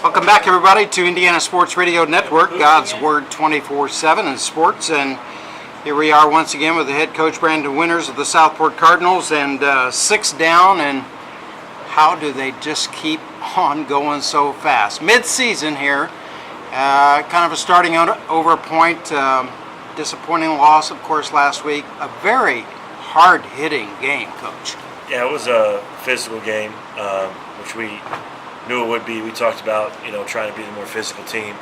Welcome back, everybody, to Indiana Sports Radio Network, God's Word 24/7 in sports. And here we are once again with the head coach, Brandon Winters of the Southport Cardinals, and 6 down. And how do they just keep on going so fast? Mid-season here, kind of a starting over point. Disappointing loss, of course, last week. A very hard-hitting game, Coach. Yeah, it was a physical game, which we knew it would be. We talked about, trying to be the more physical team.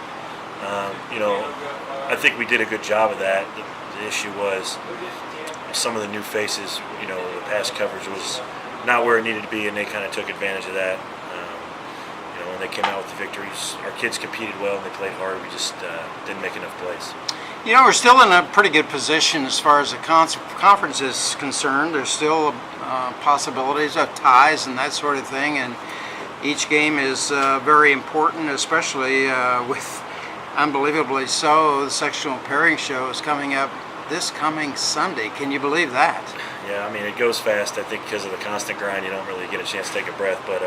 I think we did a good job of that. The issue was some of the new faces, the pass coverage was not where it needed to be, and they kind of took advantage of that. When they came out with the victories, our kids competed well and they played hard. We just didn't make enough plays. We're still in a pretty good position as far as the conference is concerned. There's still possibilities of ties and that sort of thing, and each game is very important, especially with, unbelievably so, the sectional pairing show is coming up this coming Sunday. Can you believe that? Yeah, it goes fast. I think because of the constant grind, you don't really get a chance to take a breath. But,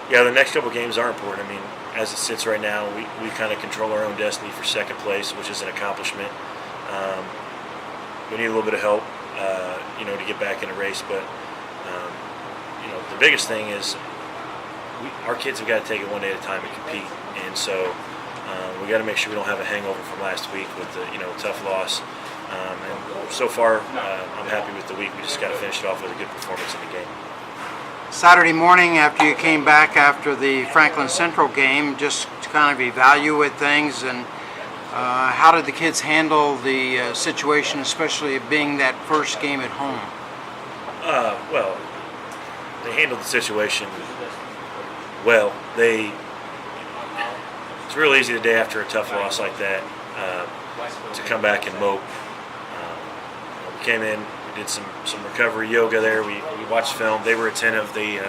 the next couple games are important. As it sits right now, we kind of control our own destiny for second place, which is an accomplishment. We need a little bit of help, to get back in the race. But, the biggest thing is our kids have got to take it one day at a time and compete. And so we got to make sure we don't have a hangover from last week with the tough loss. And so far, I'm happy with the week. We just got to finish it off with a good performance in the game. Saturday morning, after you came back after the Franklin Central game, just to kind of evaluate things, and how did the kids handle the situation, especially being that first game at home? Well, they handled the situation well. It's real easy the day after a tough loss like that to come back and mope. We came in, we did some recovery yoga there. We watched film. They were attentive. They,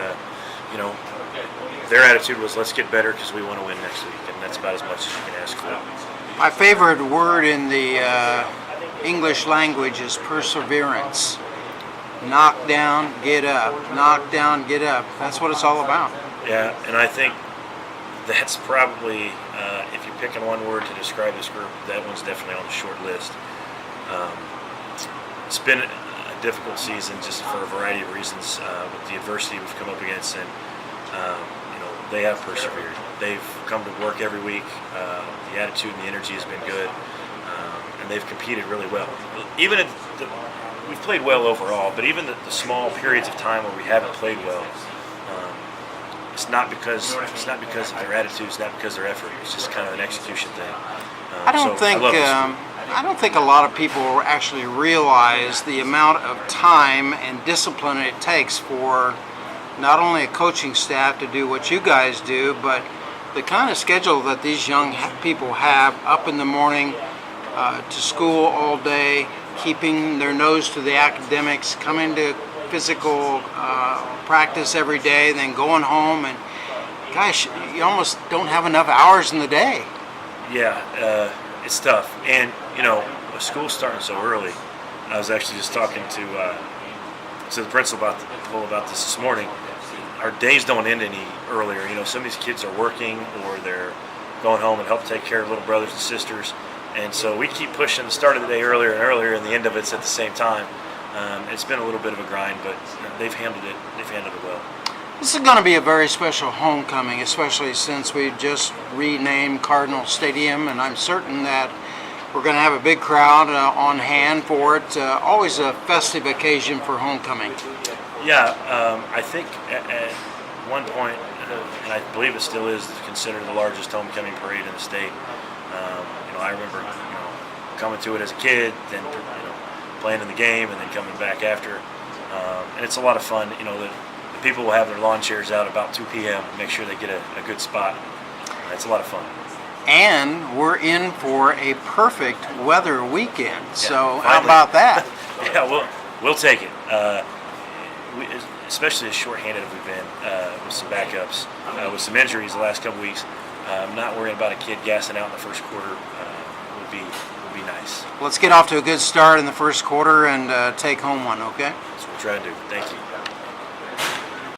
their attitude was, let's get better because we want to win next week, and that's about as much as you can ask for. My favorite word in the English language is perseverance. Knock down, get up. Knock down, get up. That's what it's all about. Yeah, and I think that's probably, if you're picking one word to describe this group, that one's definitely on the short list. It's been a difficult season just for a variety of reasons with the adversity we've come up against, and they have persevered. They've come to work every week. The attitude and the energy has been good, and they've competed really well. Even we've played well overall, but even the small periods of time where we haven't played well, it's not because of their attitude. It's not because of their effort. It's just kind of an execution thing. I don't think a lot of people actually realize the amount of time and discipline it takes for not only a coaching staff to do what you guys do, but the kind of schedule that these young people have, up in the morning, to school all day, keeping their nose to the academics, coming to physical practice every day, then going home, and gosh, you almost don't have enough hours in the day. Yeah, it's tough. And with school starting so early, I was actually just talking to the principal about this morning. Our days don't end any earlier. Some of these kids are working, or they're going home and help take care of little brothers and sisters, and so we keep pushing the start of the day earlier and earlier, and the end of it's at the same time. It's been a little bit of a grind, but they've handled it. They've handled it well. This is going to be a very special homecoming, especially since we just renamed Cardinal Stadium, and I'm certain that we're going to have a big crowd on hand for it. Always a festive occasion for homecoming. Yeah, I think at one point, and I believe it still is, considered the largest homecoming parade in the state. I remember coming to it as a kid, then playing in the game, and then coming back after. And it's a lot of fun. The people will have their lawn chairs out about 2 p.m. Make sure they get a good spot. It's a lot of fun. And we're in for a perfect weather weekend. Yeah, so finally. How about that? Yeah, we'll take it. Especially as shorthanded as we've been with some backups, with some injuries the last couple weeks. Not worrying about a kid gassing out in the first quarter would be nice. Let's get off to a good start in the first quarter and take home one, okay? That's what we're trying to do. Thank you.